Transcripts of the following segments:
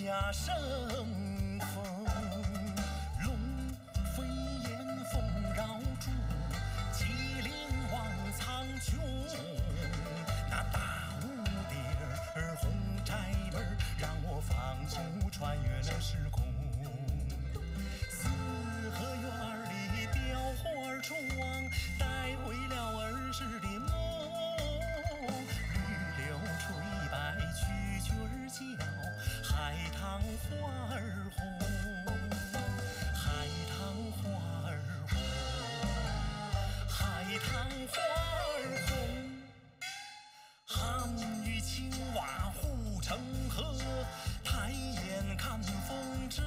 下生风，龙飞燕凤绕柱，麒麟望苍穹。那大蝴蝶儿红摘门，让我放手穿越了时空。四合院里雕花窗，带回了儿时的梦。绿柳垂白蛐蛐儿叫，海棠花儿红，海棠花儿红，海棠花儿红。汉与青蛙护城河，抬眼看风筝。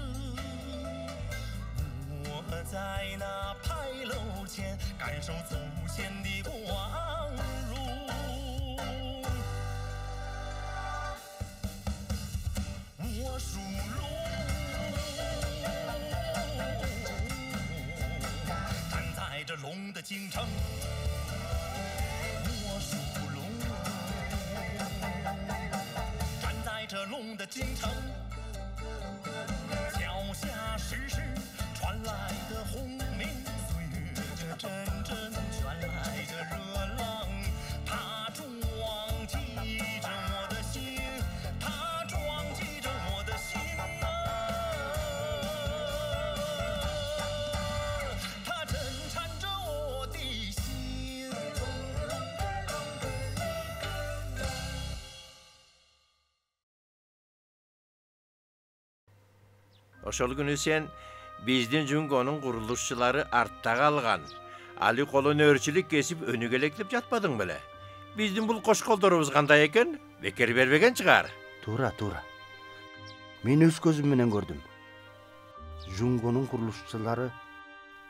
我在那牌楼前，感受祖先的光荣。我属龙，站在这龙的京城。我属龙，站在这龙的京城。脚下时时传来的轰鸣，岁月这阵阵传来的热浪，它撞击着我的心，它撞击着我的心啊，它震颤着我的心。Ошол күнү сен биздин Жүнгөнүн курулушчулары артта калган. Али колун өрчүлүк кесип өнүгелектеп жатпадың беле? Биздин бул кошколдорубуз кандай экен? Бекер бербеген чыгар. Туура. Мен өз көзүм менен көрдүм. Жүнгөнүн курулушчулары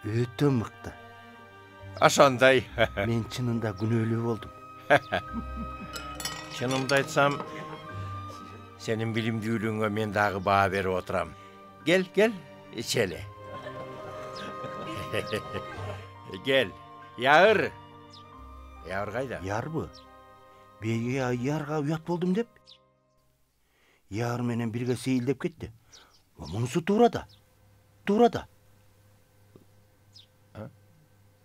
өтө мыкты. Ошондой. Мен чынында күнөөлүү болдум. Чынымды айтсам, сенин билимдүүлүгүңө мен дагы баа берип отурам. Gel, içeli. Gel, Yağır. Yağır kayda? Yağır bu. Bege Yağırga uyat boldum dep. Yağır menen birge seyildep ketти. Munusу тура да.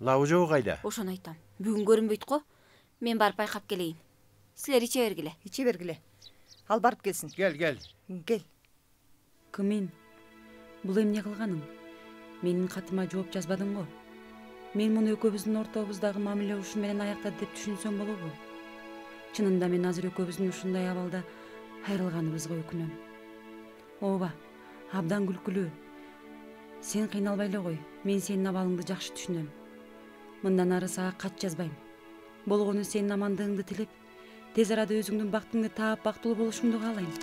Лаужо кайда? Ошону айтам. Бүгүн көрүнбөйт го. Мен барып байкап келейин. Силер иче бергиле. İçe бергиле. Ал барып келсин. Gel. Кел. Кымин, бул эмне кылганың? Менин катыма жооп жазбадың го. Мен муну экөөбүздүн ортобуздагы мамиле ушун менен аяктады деп түшүнсөм болобу? Чынында мен азыр экөөбүздүн ушундай абалда айрылганыбызга өкүнөм. Ооба, абдан күлкүлүү. Сен кыйналбай эле кой. Мен сенин абалыңды жакшы түшүнөм. Мындан ары сага кат жазбайм. Болгону сенин амандыгыңды тилеп, тез арада өзүңдүн бактыңды таап бактылуу болушуңду каалайм.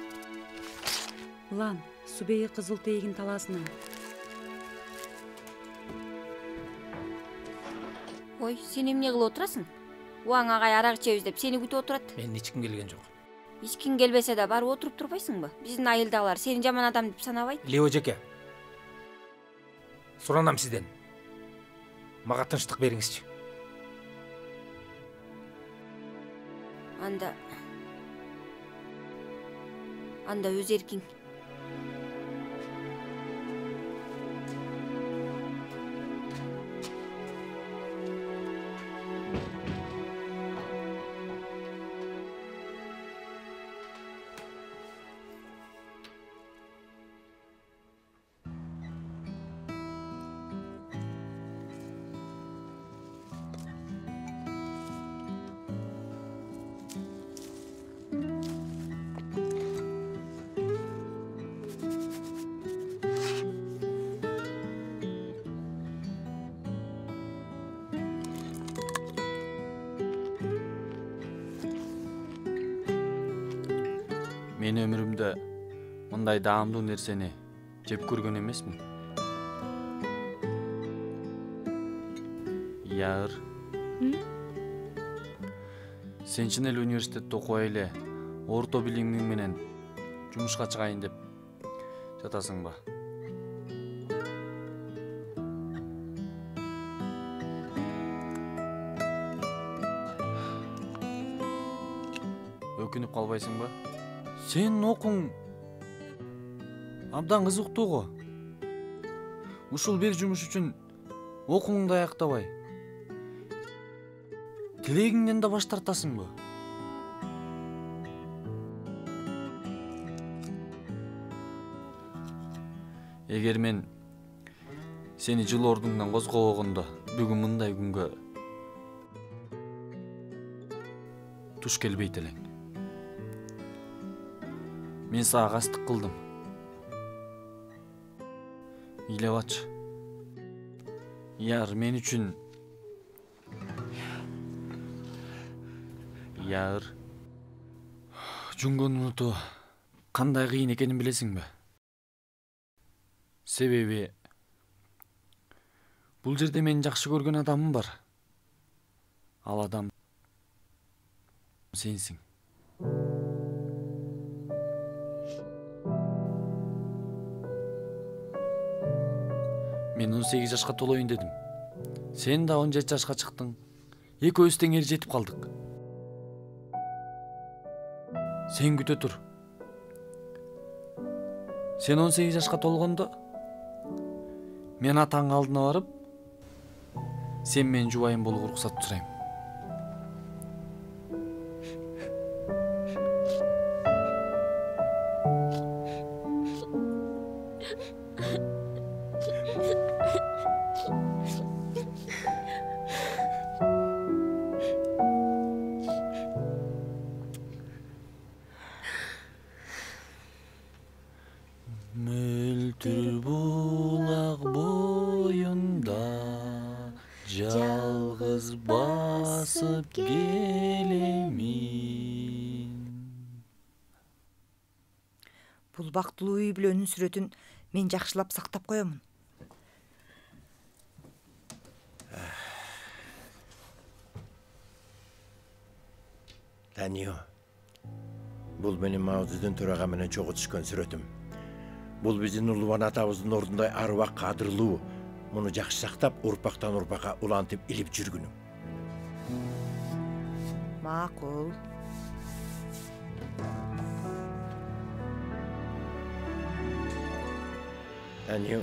Лан, Субейи кызыл тейгин талаасынан. Ой, сен эмне кылып отурасың? Уаң агай арак ичебиз деп сени күтүп отурат. Мен эч ким келген жок. Эч ким келбесе да барып отуруп турбайсыңбы? Биздин айылдагылар сени жаман адам деп санабайт. Лео жеке. Суранам сизден. Мага тынчтык бериңизчи. Анда өз эркиң. Мен өмүрүмдө мындай даамдуу нерсени жеп көргөн эмесмин. Yağır. Сен чын эле университетте окубай эле орто билимиң менен жумушка чыгайын деп жатасыңбы? Өкүнүп калбайсыңбы? Сен окуң Абдан кызыктуу го. Ушул бир жумуш үчүн окууңду аяктабай тилегиңден да баш тартасыңбы? Эгер мен сени жылы ордуңдан козгобогондо бүгүн мындай күнгө туш келбейт элең. Мен сага кастык кылдым. Ыйлабачы. Яр мен үчүн Яр Жунгону унутуу кандай кыйын экенин билесиңби? Себеби бул жерде менин жакшы көргөн адамым бар. Ал адам сенсиң. Мен 18 жашка толоюн дедим. Сен да 17 жашка чыктың. Экөөбүз теңери жетип калдык. Сен күтө тур. Сен 18 жашка толгондо мен атаң алдына барып, сен менин жубайым болууга уруксат сурайм. Мөлтүр булак боюнда жалгыз басып келемин. Бул бактылуу үй бүлөнүн сүрөтүн мен жакшылап сактап коёмун. Танио, бул менин Маудудун төрага менен чогуу түшкөн сүрөтүм. Бул биздин улубан атабыздын ордундай арбак кадырлуу. Муну жакшы сактап, урпактан урпакка улантып илип жүргүнүм. Макул. Танио,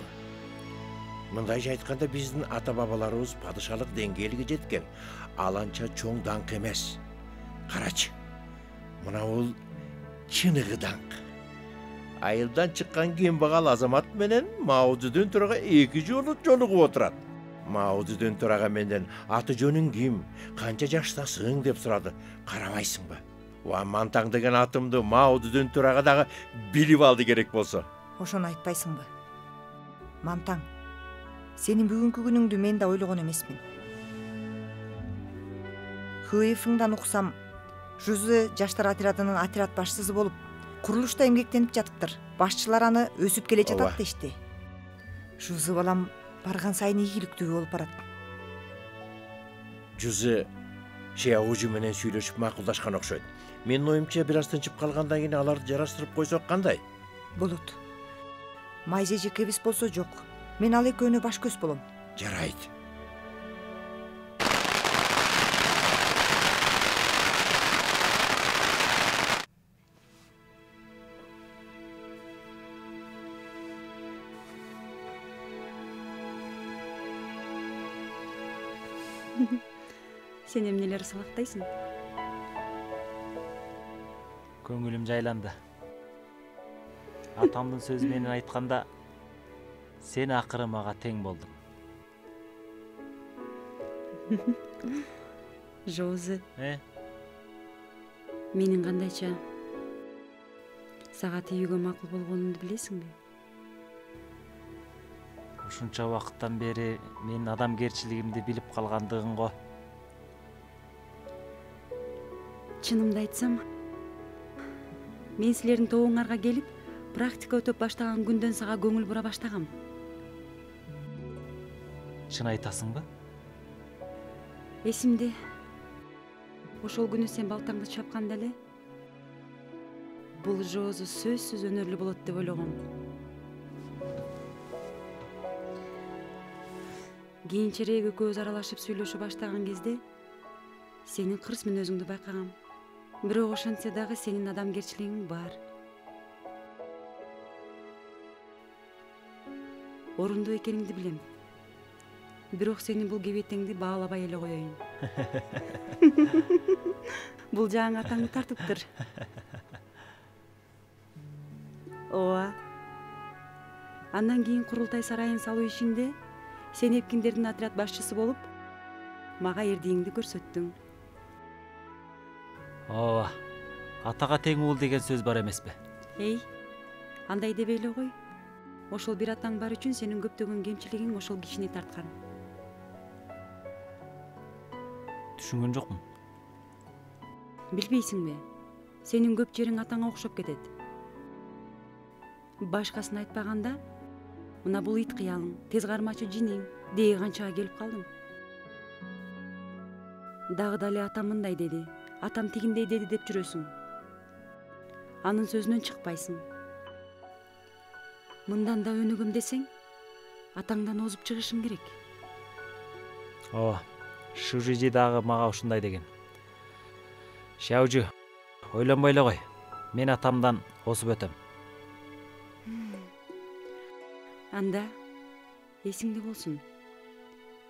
мындайча айтканда биздин ата-бабаларыбыз падышалык деңгээлге жеткен. Ал анча чоң даңк эмес. Карачы, мына бул чыныгы даңк. Айылдан чыккан кембагал азамат менен Маудудун төрага 2 жолу жолугуп отурат. Маудудун төрага менден аты жөнүң ким, канча жаштасың деп сурады. Карабайсыңбы? Уа Мантаң деген атымды Маудудун төрага дагы билип алды керек болсо. Ошону айтпайсыңбы? Мантаң, сенин бүгүнкү күнүңдү мен да ойлогон эмесмин. Хыйфыңдан уксам, Жузы жаштар отрядынын отряд башчысы болуп, курулушта эмгектенип жатыптыр. Башчылар аны өсүп келе жатат дешти. Жузы балам барган сайын ийгиликтүү болуп барат. Жузы Шиаужу менен сүйлөшүп макулдашкан окшойт. Менин оюмча бир аз тынчып калгандан кийин аларды жараштырып койсок кандай? Болот. Майже жекебиз болсо жок. Мен ал экөөнө баш көз болом. Жарайт. Сен эмнелер салактайсың? Көңүлүм жайланды. Атамдын сөзү менен айтканда, сен акыры мага тең болдуң. Жозе. Менин кандайча сага тийүүгө макул болгонумду билесиңби? Ушунча убакыттан бери менин адамгерчилигимди билип калгандыгың го. Чынымды айтсам, мен силердин тобуңарга келип, практика өтөп баштаган күндөн сага көңүл бура баштагам. Чын айтасыңбы? Эсимде. Ошол күнү сен балтаңды чапканда эле бул Жоозу сөзсүз өнөрлүү болот деп ойлогом. Кийинчерээк экөөбүз аралашып сүйлөшө баштаган кезде сенин кырс мүнөзүңдү байкагам. Бирок ошентсе дагы сенин адамгерчилигиң бар. Орундуу экениңди билем. Бирок сенин бул кебетеңди баалабай эле коеюн. Бул жаңы атаңды тартыптыр. Ооба. Андан кийин курултай сарайын салуу ишинде сен эпкиндердин отряд башчысы болуп, мага эрдигиңди көрсөттүң. Ооба. Атага тең уул деген сөз бар эмеспи? Эй, андай дебей эле кой. Ошол бир атаң бар үчүн сенин көптөгөн кемчилигиң ошол кишини тарткан. Түшүнгөн жокмун. Билбейсиңби? Сенин көп жериң атаңа окшоп кетет. Башкасын айтпаганда, мына бул ит кыялың, тез кармачы жиниң дее канчага келип калдым. Дагы дале атам мындай деди, атам тигиндей деди деп жүрөсүң. Анын сөзүнөн чыкпайсың. Мындан да өнүгөм десең, атаңдан озуп чыгышың керек. Ооба. Шужижи дагы мага ушундай деген. Шаужу, ойлонбой эле кой. Мен атамдан осуп өтөм. Анда эсиңде болсун.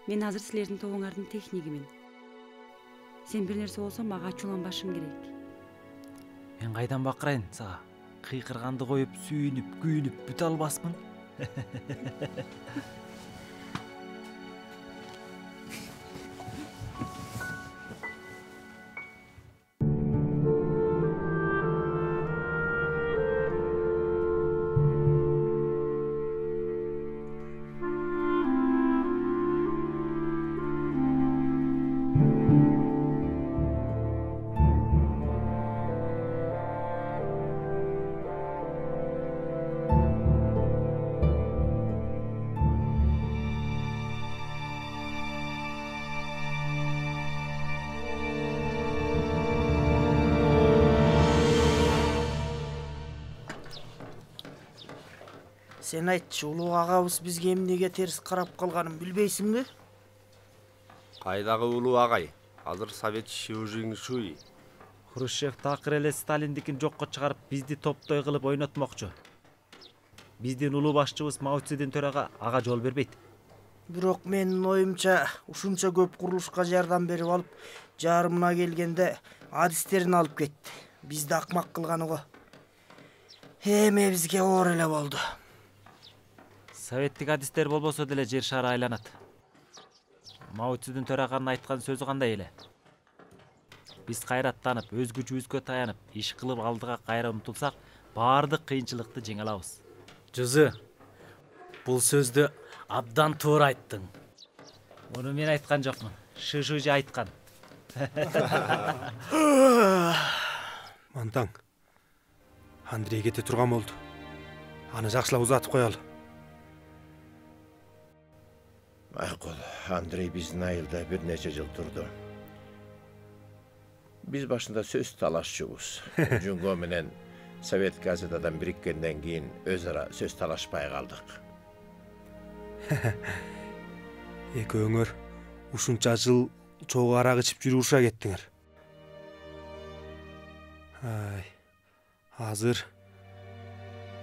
Мен азыр силердин тобуңардын технигимин. Сен бир нерсе болсо мага ачууланбашың керек. Мен кайдан бакырайын сага? Кыйкырганды коюп, сүйүнүп, күйүнүп бүтө албаспын. Сен айтчы, улуу агабыз бизге эмнеге терс карап калганын билбейсиңби? Кайдагы улуу агай? Азыр совет Шужиңшуй. Хрущев такыр эле Сталиндикин жокко чыгарып, бизди топтой кылып ойнотмокчу. Биздин улуу башчыбыз Мао Цзедун төрага ага жол бербейт. Бирок менин оюмча, ушунча көп курулушка жардам берип алып, жарымына келгенде адистерин алып кетти. Бизди акмак кылганы го. Эми бизге оор эле болду. Советтик адистер болбосо деле жер шары айланат. Мао Цзедун төраганын айткан сөзү кандай эле? Биз кайраттанып, өз күчүбүзгө таянып, иш кылып алдыга кайра умтулсак, баардык кыйынчылыкты жеңе алабыз. Жузу, бул сөздү абдан туура айттың. Муну мен айткан жокмун. Шишужи айткан. Мантаң. Андрей кете турган болду. Аны жакшылап узатып коелу. Макул, Андрей биздин айылда бир нече жыл турду. Биз башында сөз талашчубуз. Жунго менен Совет газетадан бириккенден кийин өз ара сөз талашпай калдык. Экөөңөр ушунча жыл чогуу арак ичип жүрүп кеттиңер. Азыр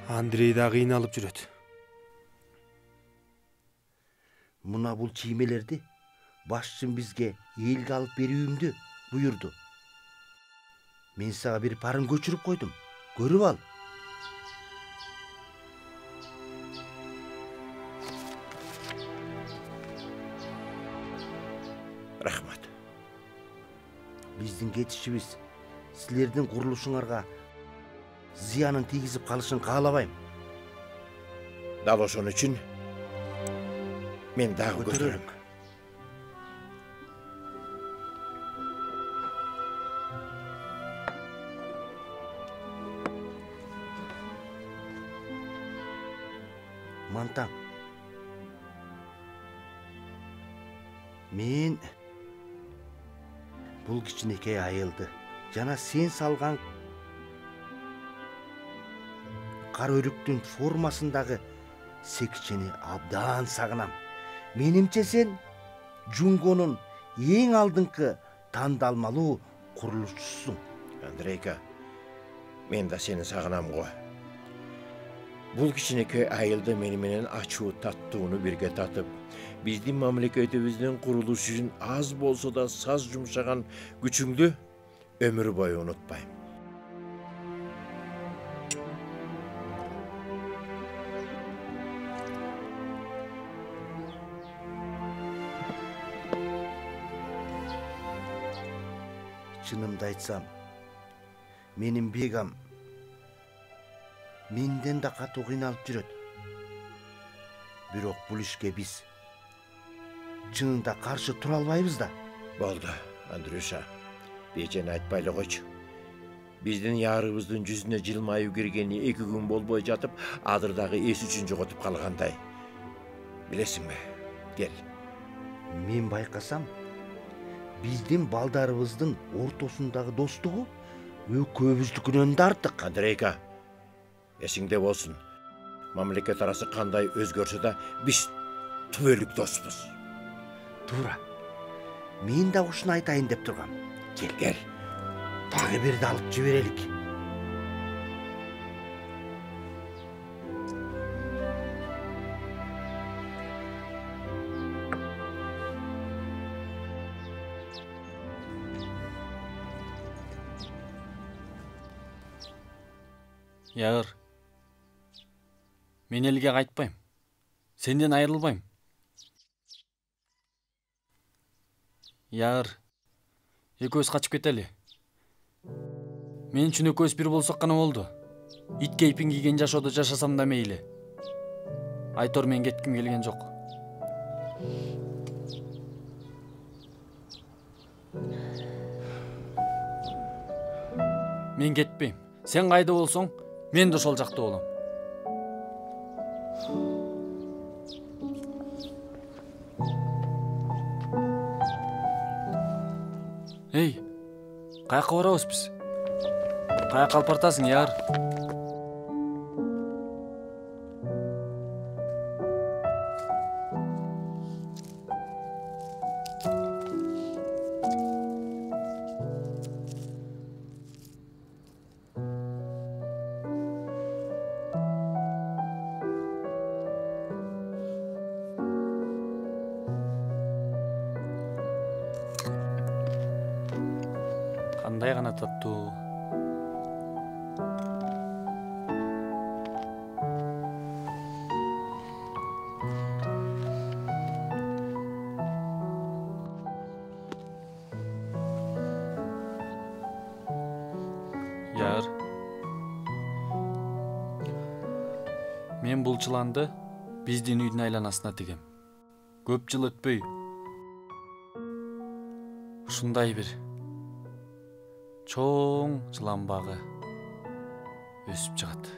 Андрей да кыйналып жүрөт. Мына бул чиймелерди башчым бизге элге алып берүүмдү буйурду. Мен сага бир парын көчүрүп койдум. Көрүп ал. Рахмат. Биздин кетишибиз силердин курулушуңарга зыянын тийгизип калышын каалабайм. Дал ошон үчүн мен дагы көтөрөм. Мантаң. Мен бул кичинекей айылды жана сен салган кара өрүктүн формасындагы секчени абдан сагынам. Менимче сен Жунгонун эң алдыңкы тандалмалуу курулушчусуң. Андрейка, мен да сени сагынам го. Бул кичинекей айылда мени менен ачуу таттууну бирге татып, биздин мамлекетибиздин курулушу үчүн аз болсо да саз жумшаган күчүңдү өмүр бою унутпайм. Чынымды айтсам, менин бегам менден да катуу кыйналып жүрөт. Бирок бул ишке биз чынында каршы тура албайбыз да. Болду, Андрюша. Бежени айтпай эле койчу. Биздин ярыбыздын жүзүнө жылмайып киргени 2 күн болбой жатып, адырдагы эс үчүн жоготуп калгандай. Билесиңби? Кел. Мен байкасам, биздин балдарыбыздын ортосундагы достугу экөөбүздүкүнөн да артык. Андрейка, эсиңде болсун. Мамлекет арасы кандай өзгөрсө да биз түбөлүк доспуз. Туура. Мен да ушуну айтайын деп тургам. Кел. Дагы бирди алып жиберелик. Ягыр. Мен элге кайтпайм. Сенден айрылбайм. Ягыр. Экөөбүз качып кетели. Мен үчүн экөөбүз бир болсок гана болду. Ит кейпин кийген жашоодо жашасам да мейли. Айтор, мен кетким келген жок. Мен кетпейм. Сен кайда болсоң, мен де ошол жакта болом. Эй, каяка барабыз биз? Каяка алып бартасың, Ягыр? Кандай гана таттуу. Ягыр. Мен бул чыланды биздин үйдүн айланасына тигем. Көп жыл өтпөй ушундай бир чоң жылан багы өсүп чыгат.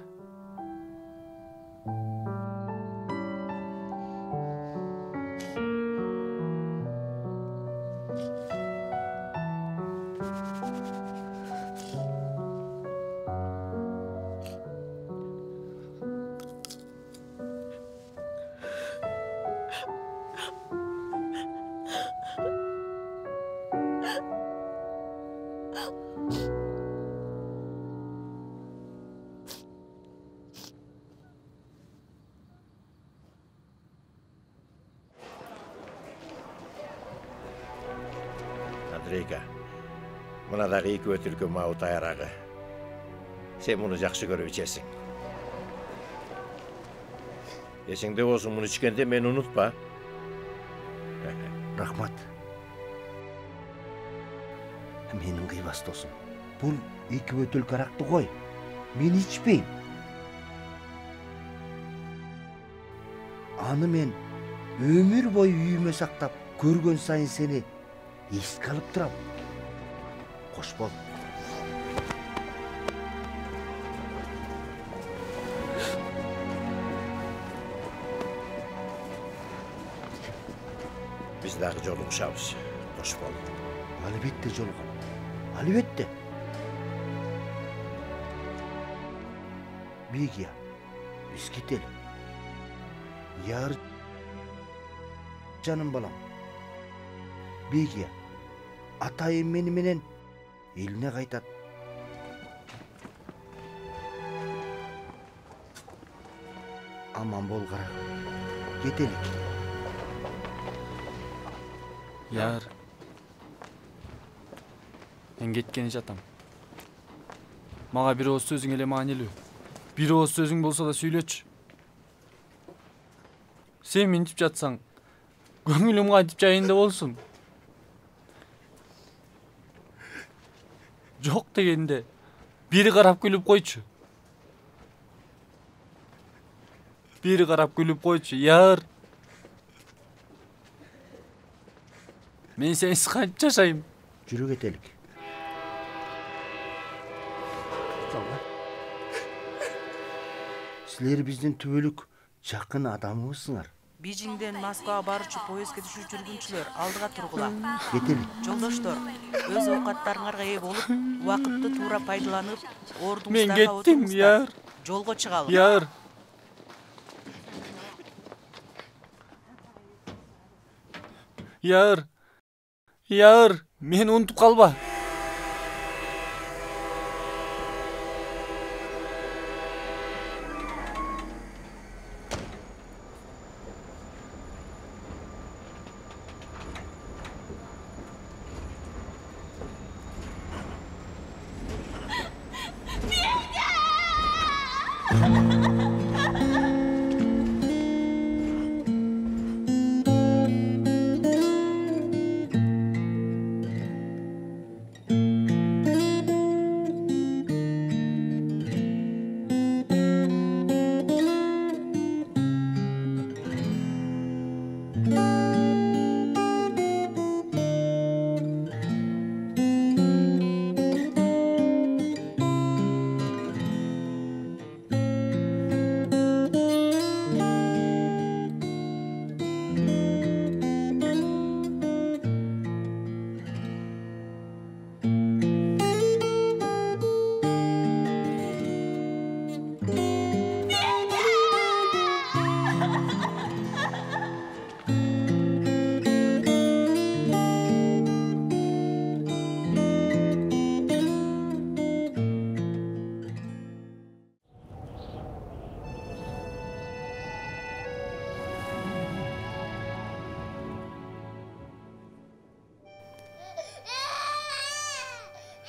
Андрейка, мына дагы 2 өтүлкө мабыт айрагы. Сен муну жакшы көрүп ичесиң. Эсиңде болсун, муну ичкенде мени унутпа. Рахмат. Менин кыйбас досум. Бул 2 өтүлкө аракты кой. Мен ичпейм. Аны мен өмүр бою үйүмө сактап, көргөн сайын сени эске алып турам. Кош бол. Биз дагы жолугушабыз. Кош бол. Албетте жолугам. Албетте. Бегия, биз кетели. Ягыр, жаным балам. Бегия, атайым мени менен элине кайтат. Аман бол карагым. Кетелик. Яр. Мен кеткени жатам. Мага бир ооз сөзүң эле маанилүү. Бир ооз сөзүң болсо да сүйлөчү. Сен минтип жатсаң, көңүлүм кантип жайында болсун. Жок дегенде бири карап күлүп койчу. Бири карап күлүп койчу, яр. Мен сенсиз кантип жашайм? Жүрө кетелик. Силер биздин түбөлүк жакын адамыбызсыңар. Бейжиңден Москвага баручу поездге түшүп жүргүнчүлөр алдыга тургула. Кетелик. Жолдоштор, өз оокаттарыңарга ээ болуп, убакытты туура пайдаланып, Мен ордуңуздарга кеттим, яр. Жолго чыгалы. Яр. Яр. Яр, мени унутуп калба.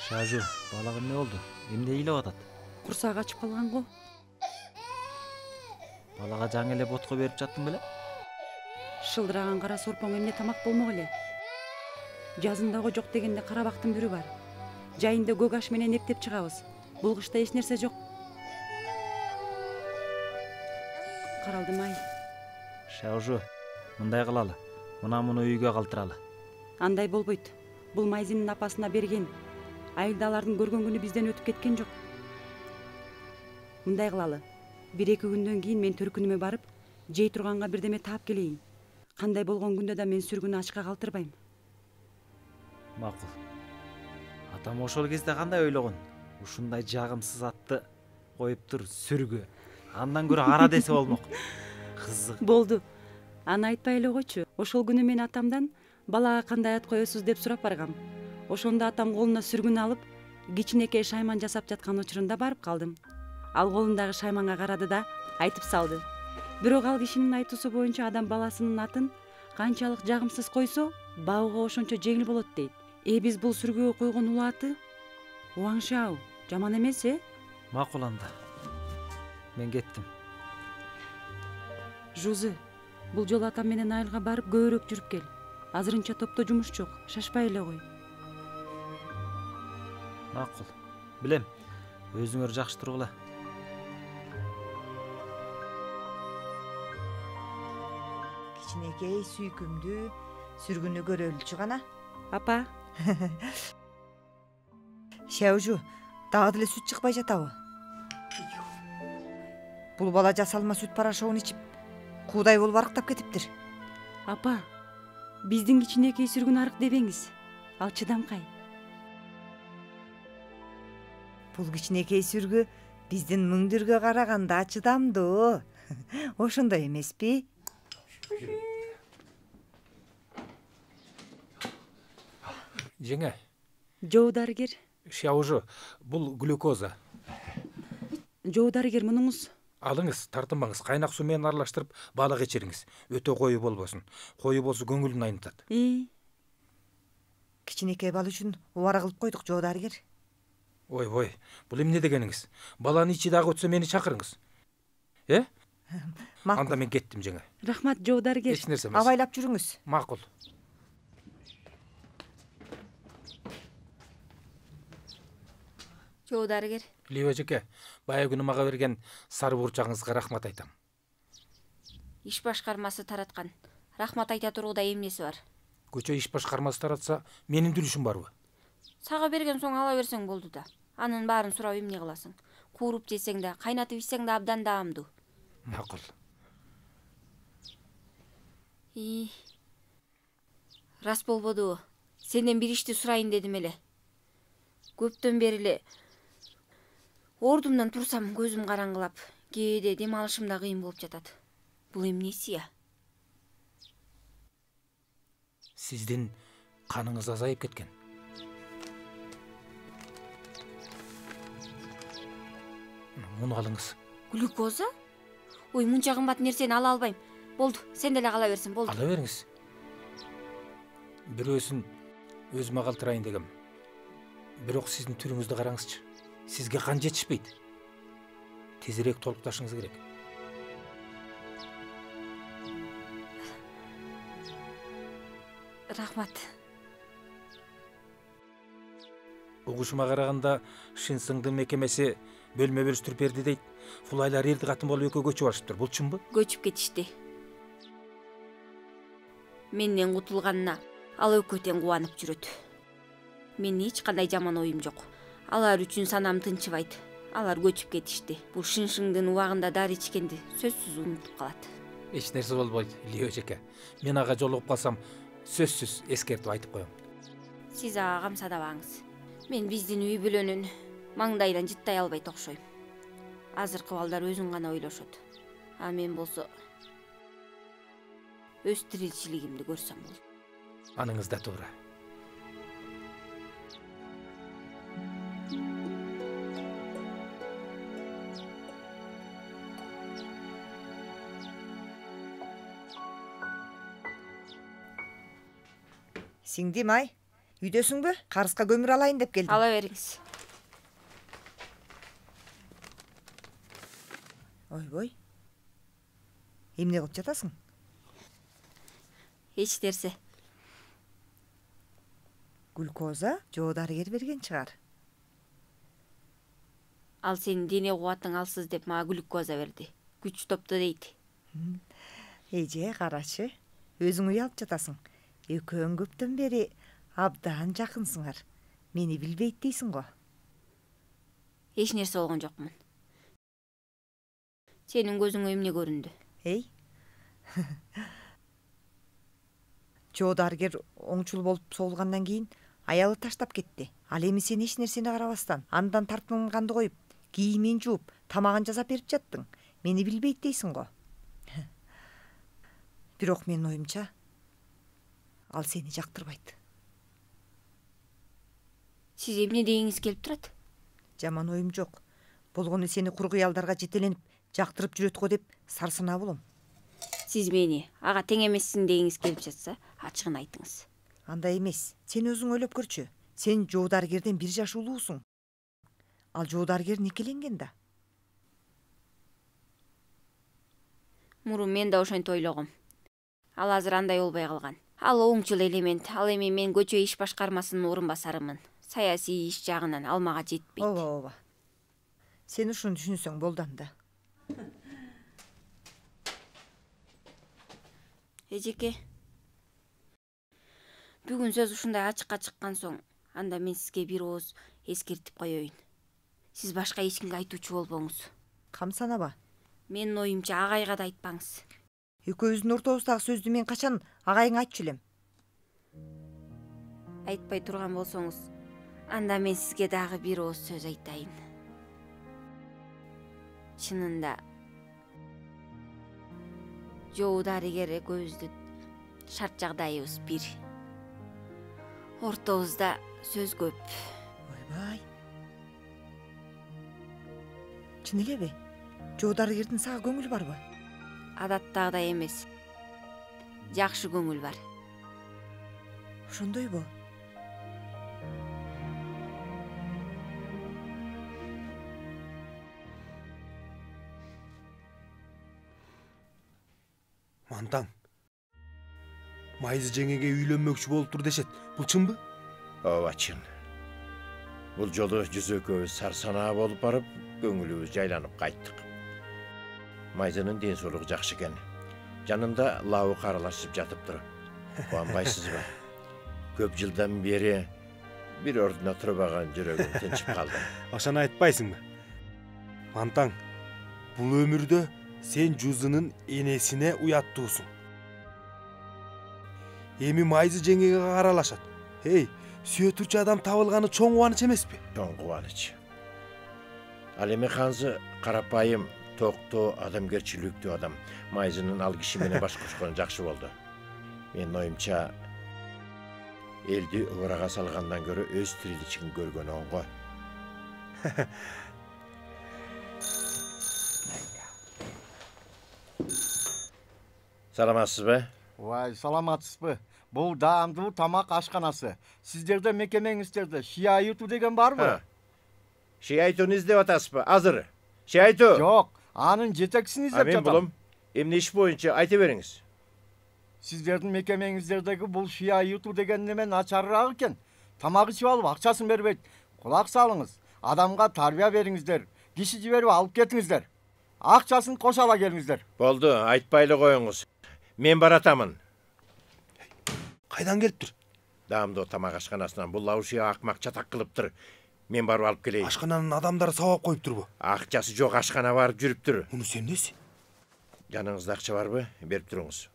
Шажу, балагым эмне болду? Эмне ыйлап атат? Курсагы ачып калган го. Балага жаңы эле ботко берип жаттың беле? Шылдыраган кара сорпоң эмне тамак болмок эле. Жазындагы жок дегенде карабактын бүрү бар. Жайында көк аш менен эптеп чыгабыз. Бул кышта эч нерсе жок. Каралдым ай. Шажу, мындай кылалы. Муну үйгө калтыралы. Андай болбойт. Бул Майзинин апасына берген. Айылда алардын көргөн күнү бизден өтүп кеткен жок. Мындай кылалы. 1-2 күндөн кийин мен төркүнүмө барып, жей турганга бирдеме таап келейин. Кандай болгон күндө да мен сүргүнү ачка калтырбайм. Макул. Атам ошол кезде кандай ойлогон? Ушундай жагымсыз атты коюп тур сүргү. Андан көрө ара десе болмок. Кызык. Болду. Аны айтпай эле койчу. Ошол күнү мен атамдан балага кандай ат коесуз деп сурап баргам. Ошондо атам колуна сүргүн алып, кичинекей шайман жасап жаткан учурунда барып калдым. Ал колундагы шайманга карады да айтып салды. Бирок ал кишинин айтуусу боюнча адам баласынын атын канчалык жагымсыз койсо, багууга ошончо жеңил болот дейт. Биз бул сүргүгө койгон улуу аты Уаңшау. Жаман эмес, Макул анда. Мен кеттим. Жузы, бул жолу атам менен айылга барып көбүрөөк жүрүп кел. Азырынча топто жумуш жок. Шашпай эле кой. Макул. Билем. Өзүңөр жакшы тургула. Кичинекей сүйкүмдүү сүргүнү көрөлүчү гана. Апа. Шаужу, дагы деле сүт чыкпай жатабы? Бул бала жасалма сүт порошогун ичип, куудай болуп арыктап кетиптир. Апа, биздин кичинекей сүргүн арык дебеңиз. Ал чыдамкай. Бул кичинекей сүргү биздин мыңдүргө караганда чыдамдуу. Ошондой эмеспи? Жеңе. Жоо дарыгер. Шаужу, бул глюкоза. Жоо дарыгер, мунуңуз. Алыңыз, тартынбаңыз, кайнак суу менен аралаштырып балык ичириңиз. Өтө коюу болбосун. Коюу болсо көңүлүн айнытат. Кичинекей бала үчүн убара кылып койдук, жоо дарыгер. Ой, бул эмне дегениңиз? Баланын ичи дагы өтсө мени чакырыңыз. Анда мен кеттим жеңе. Рахмат, жоо дарыгер. Эч нерсе эмес. Абайлап жүрүңүз. Макул. Жоо дарыгер. Лио эжеке, баягы күнү мага берген сары бурчагыңызга рахмат айтам. Иш башкармасы тараткан. Рахмат айта тургуда эмнеси бар? Көчө иш башкармасы таратса, менин дүлүшүм барбы? Сага берген соң ала берсең болду да. Анын баарын сурап эмне кыласың? Кууруп жесең да, кайнатып ичсең да абдан даамдуу. Макул. Рас болбодубу? Сенден бир ишти сурайын дедим эле. Көптөн бери эле ордумдан турсам көзүм караңгылап, кээде дем алышым да кыйын болуп жатат. Бул эмнеси я? Сиздин каныңыз азайып кеткен. Муну алыңыз. Глюкоза? Ой, мынча кымбат нерсени ала албайм. Болду, сен деле кала берсин, болду. Ала бериңиз. Бирөөсүн өзүмө калтырайын дегем. Бирок сиздин түрүңүздү караңызчы. Сизге кан жетишпейт. Тезирээк толукташыңыз керек. Рахмат. Угушума караганда Шинсыңдын мекемеси бөлмө бөлүштүрүп берди дейт. Фулайлар эрди катын болуп экөө көчүп алышыптыр. Бул чынбы? Көчүп кетишти. Менден кутулганына ал экөө тең кубанып жүрөт. Менин эч кандай жаман оюм жок. Алар үчүн санам тынчыбайт. Алар көчүп кетишти. Бул Шиншыңдын убагында дары ичкенди сөзсүз унутуп калат. Эч нерсе болбойт, Лио эжеке. Мен ага жолугуп калсам, сөзсүз эскертип айтып коем. Сиз ага камсадабаңыз. Мен биздин үй бүлөнүн маңдайдан жыттай албайт окшойм. Азыркы балдар өзүн гана ойлошот. А мен болсо өз тиричилигимди көрсөм болот. Аныңыз да туура. Сиңдим ай, үйдөсүңбү? Карызга көмүр алайын деп келдим. Ала бериңиз. Ойбой. Эмне кылып жатасың? Эч нерсе. Глюкоза жоо дарыгер берген чыгар. Ал сенин дене кубатың алсыз деп мага глюкоза берди. Күч топту дейт. Эже, карачы. Өзүң уялып жатасың. Экөөң көптөн бери абдан жакынсыңар. Мени билбейт дейсиң го. Эч нерсе болгон жокмун. Сенин көзүңө эмне көрүндү? Жоо дарыгер оңчул болуп соолгандан кийин аялы таштап кетти. Ал эми сен эч нерсени карабастан, андан тартынганды коюп, кийимин жууп, тамагын жасап берип жаттың. Мени билбейт дейсиң го. Бирок менин оюмча, ал сени жактырбайт. Сиз эмне дегиңиз келип турат? Жаман оюм жок. Болгону сени кур кыялдарга жетеленип, жактырып жүрөт го деп сарсанаа болом. Сиз мени ага тең эмессиң дегиңиз келип жатса, ачыгын айтыңыз. Андай эмес. Сен өзүң ойлоп көрчү. Сен жоо дарыгерден 1 жаш улуусуң. Ал жоо дарыгер никеленген да. Мурун мен да ошентип ойлогом. Ал азыр андай болбой калган. Ал оңчул элемент. Ал эми мен көчө иш башкармасынын орун басарымын. Саясий иш жагынан ал мага жетпейт. Ооба. Сен ушуну түшүнсөң болду анда. Эжеке. Бүгүн сөз ушундай ачыкка чыккан соң, анда мен сизге бир ооз эскертип коеюн. Сиз башка эч кимге айтуучу болбоңуз. Камсанаба. Менин оюмча агайга да айтпаңыз. Экөөбүздүн ортобуздагы сөздү мен качан агайыңа айтчу элем? Айтпай турган болсоңуз, анда мен сизге дагы бир ооз сөз айтайын. Чынында жоо дарыгер экөөбүздүн шарт жагдайыбыз бир. Ортобузда сөз көп. Ойбай. Чын элеби? жо дарыгердин сага көңүлү барбы? Адаттагыдай эмес. Жакшы көңүл бар. Ошондойбу? Мантаң. Майзы жеңеге үйлөнмөкчү болуптур дешет. Бул чынбы? Ооба чын. Бул жолу жүз экөөбүз сарсанаа болуп барып, көңүлүбүз жайланып кайттык. Майзынын ден соолугу жакшы экен. Жанында лабы каралашып жатыптыр. Кубанбайсызбы? Көп жылдан бери бир ордуна турбаган жүрөгүм тынчып калды. Ошону айтпайсыңбы? Мантаң, бул өмүрдө сен Жузунун энесине уяттуусуң. Эми Майзы жеңеге каралашат. Эй, сүйөтүүчү адам табылганы чоң кубаныч эмеспи? Чоң кубаныч. Ал эми Ханзы карапайым, токтоо, адамгерчиликтүү адам. Майзынын ал киши менен баш кошкону жакшы болду. Менин оюмча, элди ыбырага салгандан көрө өз тириличин көргөн оңго. Саламатсызбы? Вай, саламатсызбы? Бул даамдуу тамак ашканасы. Сиздерде мекемеңиздерде Шиайту деген барбы? Шиайтуну издеп атасызбы? Азыр. Шиайту? Жок, анын жетекчисин издеп жатам. Мен булум. Эмне иш боюнча айта бериңиз. Сиздердин мекемеңиздердеги бул Шиайту деген немен начарыраак экен. Тамак ичип алып акчасын бербейт. Кулак салыңыз. Адамга тарбия бериңиздер. Киши жиберип алып кетиңиздер. Акчасын кошо ала келиңиздер. Болду, айтпай эле коюңуз. Мен баратамын. Кайдан келиптир? Даамдуу тамак ашканасынан бул лаушия акмак чатак кылыптыр. Мен барып алып келейин. Ашкананын адамдары сабап коюптурбу? Акчасы жок, ашкана барып жүрүптүр. Мунусу эмнеси? Жаныңызда акча барбы? Берип туруңуз.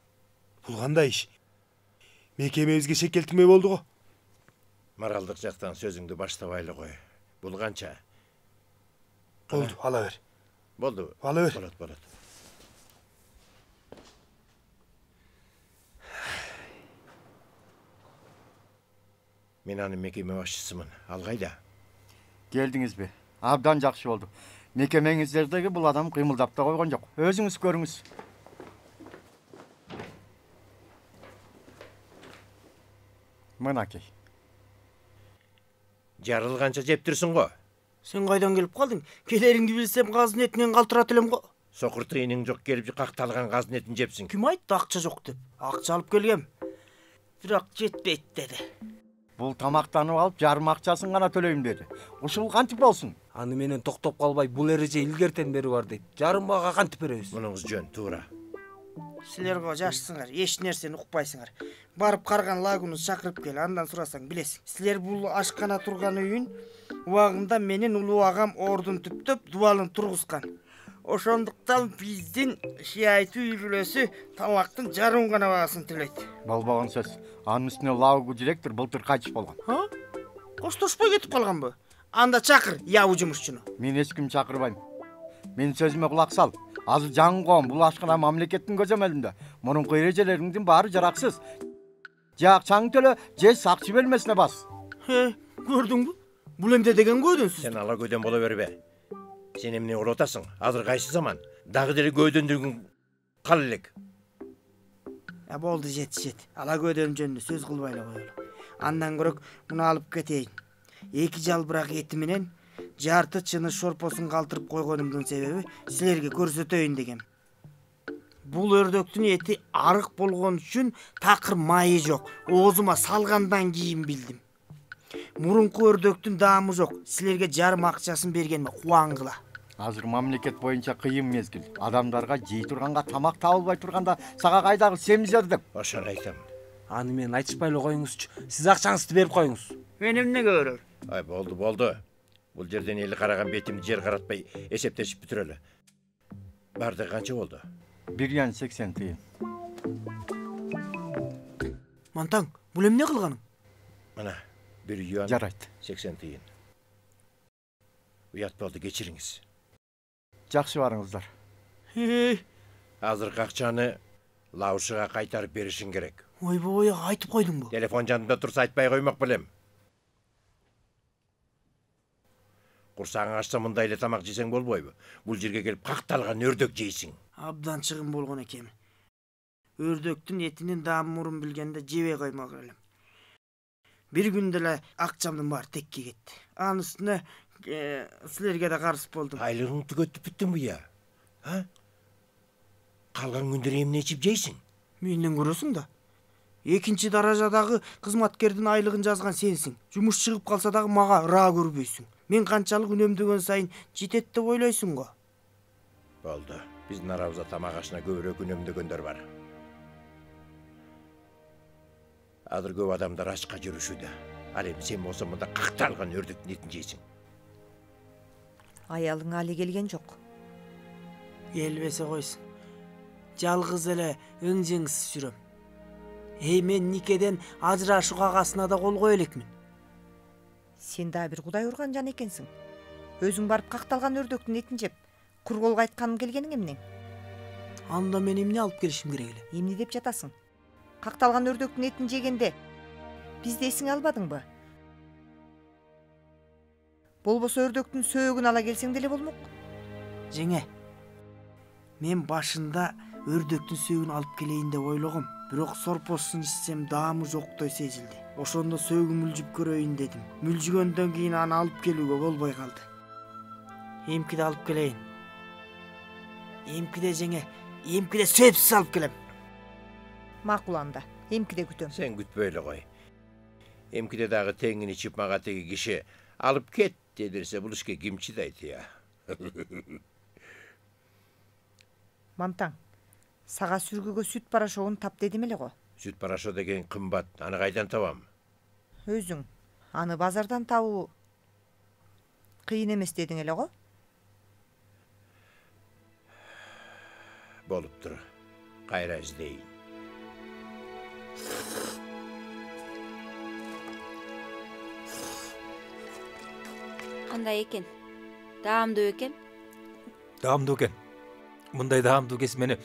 Бул кандай иш? Мекемебизге шек келтирмей болду го. Моралдык жактан сөзүңдү баштабайлы кой. Бул канча? Болду, ала бер. Болду. Ала бер. Болот. Мен анын мекеме башчысымын. Ал кайда? Келдиңизби? Абдан жакшы болду. Мекемеңиздердеги бул адам кыймылдап да койгон жок. Өзүңүз көрүңүз. Мынакей. Жарылганча жептирсиң го. Сен кайдан келип калдың? Келериңди билсем казын этинен калтырат элем го. Сокур тыйының жок келип какталган казын этин жепсиң. Ким айтты акча жок деп? Акча алып келгем. Бирок жетпейт деди. Бул тамактанып алып жарым акчасын гана төлөйм деди. Ушул кантип болсун? Аны менен токтоп калбай бул эреже илгертен бери бар дейт. Жарым бага кантип беребиз? Мунуңуз жөн, туура. Силер го жашсыңар, эч нерсени укпайсыңар. Барып карган лагуну чакырып кел, андан сурасаң билесиң. Силер бул ашкана турган үйүн убагында менин улуу агам ордун түптөп, дубалын тургузган. Ошондуктан биздин Шиайту үй-бүлөсү тамактын жарым гана багасын төлөйт. Болбогон сөз. Анын үстүнө лагу директор былтыр кайтыш болгон. Коштошпой кетип калганбы? Анда чакыр ябу жумушчуну. Мен эч ким чакырбайм. Менин сөзүмө кулак сал. Азыр жаңы коом, бул ашкана мамлекеттин көзөмөлүндө. Мурунку эрежелериңдин баары жараксыз. Же акчаңды төлө, же сакчы бөлмесине бас. Көрдүңбү? Бул эмне деген көйдөнсүз? Сен ала көйдөн боло бербе. Сен эмне кылып атасың? Азыр кайсы заман? Дагы деле көйдөндүгүң кал элек. Болду, жет. Ала көйдөн жөнүндө сөз кылбай эле коелу. Андан көрөк муну алып кетейин. 2 жалбырак эти менен жарты чыны шорпосун калтырып койгонумдун себеби силерге көрсөтөйүн дегем. Бул өрдөктүн эти арык болгон үчүн такыр майы жок. Оозума салгандан кийин билдим. Мурунку өрдөктүн даамы жок. Силерге жарым акчасын бергениме кубангыла. Азыр мамлекет боюнча кыйын мезгил. Адамдарга жей турганга тамак табылбай турганда сага кайдагы семизер деп. Ошону айтам. Аны менен айтышпай эле коюңузчу. Сиз акчаңызды берип коюңуз. Мен эмнеге берем? Ай, болду. Бул жерден эли караган бетимди жер каратпай эсептешип бүтүрөлү. Бардыгы канча болду? 1,80 тыйын. Мантаң, бул эмне кылганың? Мына 1 юан жарайт. 80 тыйын. Уят болду, кечириңиз. Жакшы барыңыздар. Азыркы акчаны лаушыга кайтарып беришиң керек. Ойбой, айтып койдуңбу? Телефон жанында турса айтпай коймок белем. Курсагың ачса мындай эле тамак жесең болбойбу? Бул жерге келип какталган өрдөк жейсиң. Абдан чыгым болгон экен. Өрдөктүн этинин даам мурун билгенде жебей коймок элем. Бир күндө эле акчамдын баары текке кетти. Анын үстүнө силерге да карыз болдум. Айлыгың түгөтүп бүттүңбү я? Калган күндөрү эмне ичип жейсиң? Менден көрөсүң да. Экинчи даражадагы кызматкердин айлыгын жазган сенсиң. Жумуш чыгып калса дагы мага ыраа көрбөйсүң. Мен канчалык үнөмдөгөн сайын жетет деп ойлойсуң го. Болду. Биздин арабызда тамак ашына көбүрөөк үнөмдөгөндөр бар. Азыр көп адамдар ачка жүрүшүүдө. Ал эми сен болсо мында какталган өрдөктүн этин жейсиң. Аялың али келген жок. Келбесе койсун. Жалгыз эле ыңжыңсыз жүрөм. Мен никеден ажырашуу кагасына да кол кое элекмин. Сен да бир кудай урган жан экенсиң. Өзүң барып какталган өрдөктүн этин жеп, кур колго айтканым келгениң эмнең? Анда мен эмне алып келишим керек эле? Эмне деп жатасың? Какталган өрдөктүн этин жегенде бизди эсиңе албадыңбы? Болбосо өрдөктүн сөөгүн ала келсең деле болмок. Жеңе, мен башында өрдөктүн сөөгүн алып келейин деп ойлогом. Бирок сорпосун ичсем даамы жоктой сезилди. Ошондо сөөгү мүлжүп көрөйүн дедим. Мүлжүгөндөн кийин аны алып келүүгө болбой калды. Эмкиде алып келейин. Эмкиде жеңе, эмкиде сөпсүз алып келем. Макул анда, эмкиде күтөм. Сен күтпөй эле кой. Эмкиде дагы теңин ичип мага теги киши алып кет дедирсе бул ишке ким чыдайт я? Мамтаң, сага сүргүгө сүт порошогун тап дедим эле го. Сүт порошок деген кымбат. Аны кайдан табам? Өзүң аны базардан табуу кыйын эмес дедиң эле го. Болуптур. Кайра издейин. Кандай экен? Даамдуу экен? Даамдуу экен. Мындай даамдуу кесмени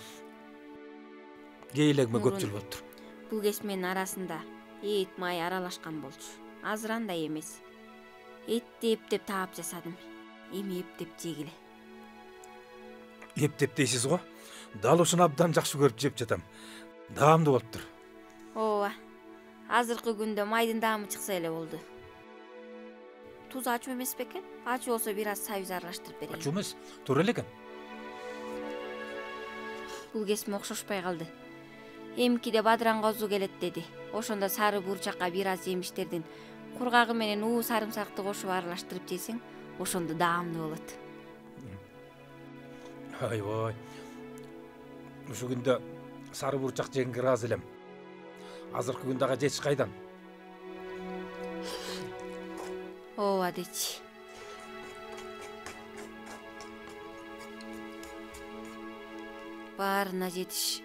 кейлегиме көп жыл болуптур. Бул кесменин арасында эт май аралашкан болчу. Азыр андай эмес. Этти эптеп таап жасадым. Эми эптеп жегиле. Эптеп дейсиз го? Дал ушуну абдан жакшы көрүп жеп жатам. Даамдуу болуптур. Ооба. Азыркы күндө майдын даамы чыкса эле болду. Туз ачуу эмес бекен? Ачуу болсо бир аз союз аралаштырып берейин. Ачуу эмес, туура эле экен. Бул кесме окшошпой калды. Эмкиде бадыран козу келет деди. Ошондо сары бурчакка бир аз жемиштердин кургагы менен уу сарымсакты кошуп аралаштырып жесең, ошондо даамдуу болот. Айбай. Ушу күндө сары бурчак жегенге ыраазы элем. Азыркы күндө ага жеч кайдан? Ооба дечи. Баарына жетиш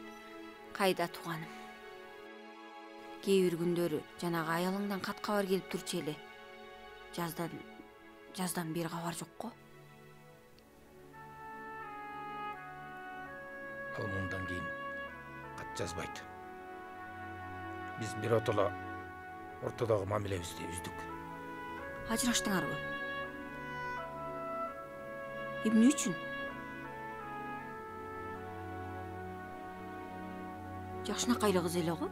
кайда туганым. Кээ бир күндөрү жанагы аялыңдан кат кабар келип турчу эле. Жаздан бир кабар жокко. Ал мындан кийин кат жазбайт. Биз бир отоло ортодогу мамилебизди үздүк. Ажыраштыңарбы? Эмне үчүн? Жакшынакай эле кыз эле го.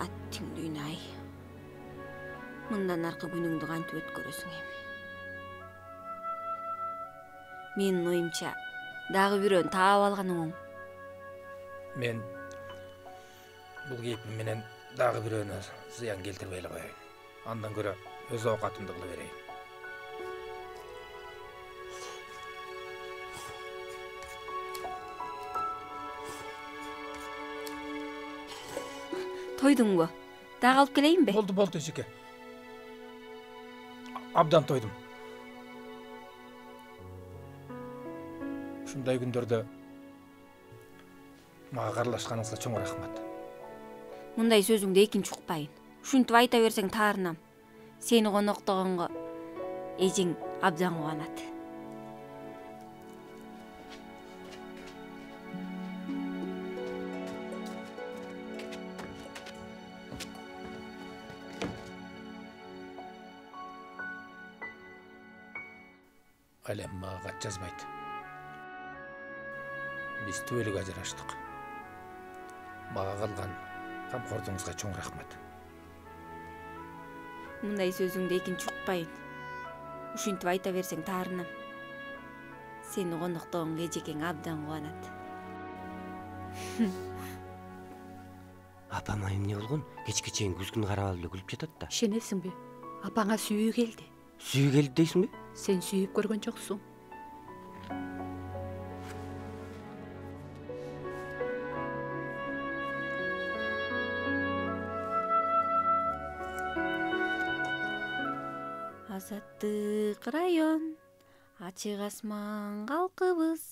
Аттың дүйнай. Мындан аркы күнүңдү кантип өткөрөсүң эми? Менин оюмча дагы бирөөнү таап алганың оң. Мен бул кейпим менен дагы бирөөнү зыян келтирбей эле коеюн. Андан көрө өз оокатымды кыла берейин. Тойдуңбу? Дагы алып келейинби? Болду эжеке. Абдан тойдум. Ушундай күндөрдө мага карлашканыңызга чоң рахмат. Мындай сөзүңдү экинчи укпайын. Ушинтип айта берсең таарынам. Сени коноктогонго эжең абдан кубанат. ал эми мага кат жазбайт. Биз түбөлүк ажыраштык. Мага калган камкордуңузга чоң рахмат. Мындай сөзүңдү экинчи укпайын. Ушинтип айта берсең таарынам. Сени коноктогонго эжекең абдан кубанат. Апама эмне болгон? Кечке чейин күзгүн карап алып эле күлүп жатат да. Ишенесиңби? Апаңа сүйүү келди. Сүйүү келди дейсиңби? Сен сүйүп көргөн жоксуң. Азаттык район, ачык асман калкыбыз.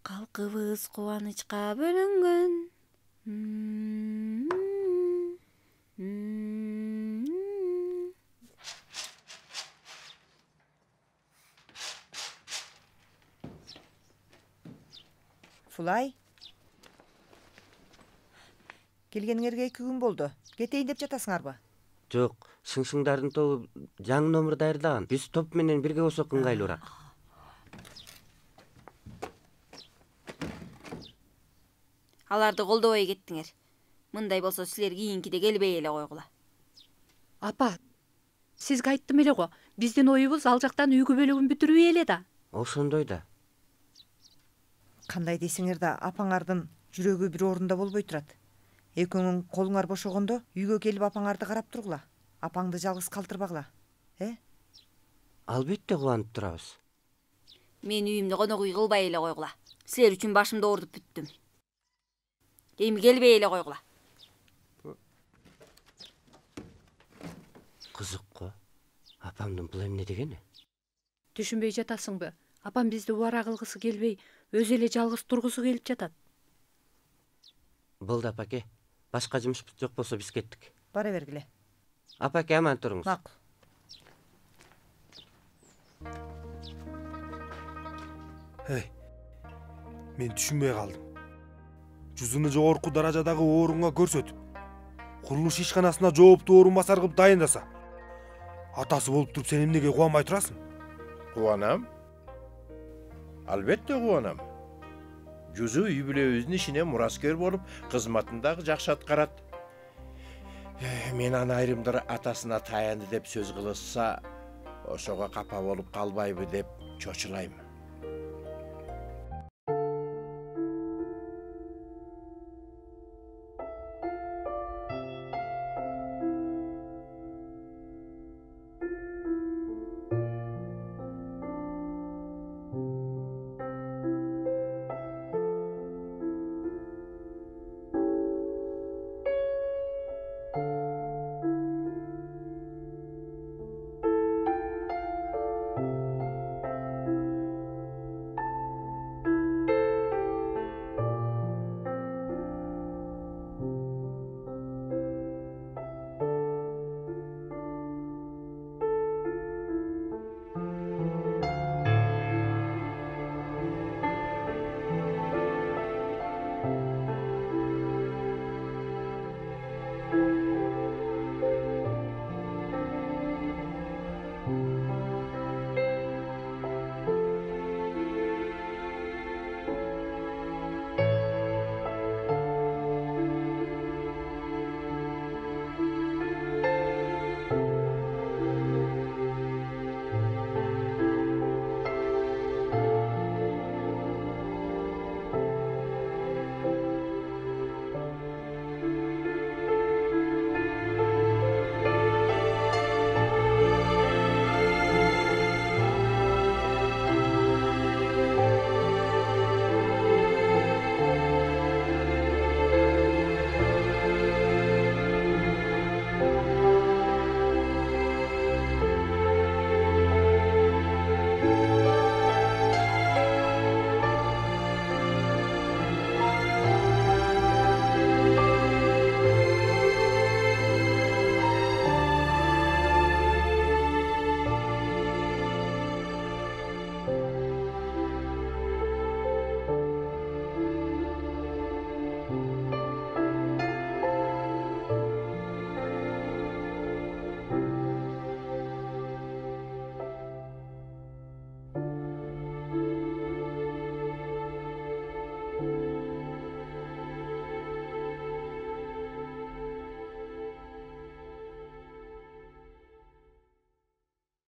Калкыбыз кубанычка бөлөнгөн. Фулай. Келгениңерге 2 күн болду. Кетейин деп жатасыңарбы? Жок, шыңшыңдардын тобу жаңы номер даярдаган. Биз топ менен бирге болсок ыңгайлуураак. Аларды колдобой кеттиңер. Мындай болсо силер кийинкиде келбей эле койгула. Апа, сизге айттым эле го. Биздин оюбуз ал жактан үйгө бөлөгүн бүтүрүү эле да. Ошондой да. Кандай десеңер да апаңардын жүрөгү бир орунда болбой турат. Экөөңүң колуңар бошогондо үйгө келип апаңарды карап тургула. Апаңды жалгыз калтырбагыла. Албетте кубанып турабыз. Мен үйүмдө конок үй кылбай эле койгула. Силер үчүн башымды оорутуп бүттүм. Эми келбей эле койгула. Кызык го. Апамдын бул эмне дегени? Түшүнбөй жатасыңбы? Апам бизди убара кылгысы келбей, өзү эле жалгыз тургусу келип жатат. Болду апаке. Башка жумушубуз жок болсо биз кеттик. Бара бергиле. Апаке, аман туруңуз. Макул. Мен түшүнбөй калдым. Жүзүнү жогорку даражадагы орунга көрсөтүп, курулуш ишканасына жооптуу орун басар кылып дайындаса, атасы болуп туруп сен эмнеге кубанбай турасың? Кубанам. Албетте кубанам. Жүзү үй бүлөбүздүн ишине мураскер болуп, кызматын дагы жакшы аткарат. Мен аны айрымдары атасына таянды деп сөз кылышса, ошого капа болуп калбайбы деп чочулайм.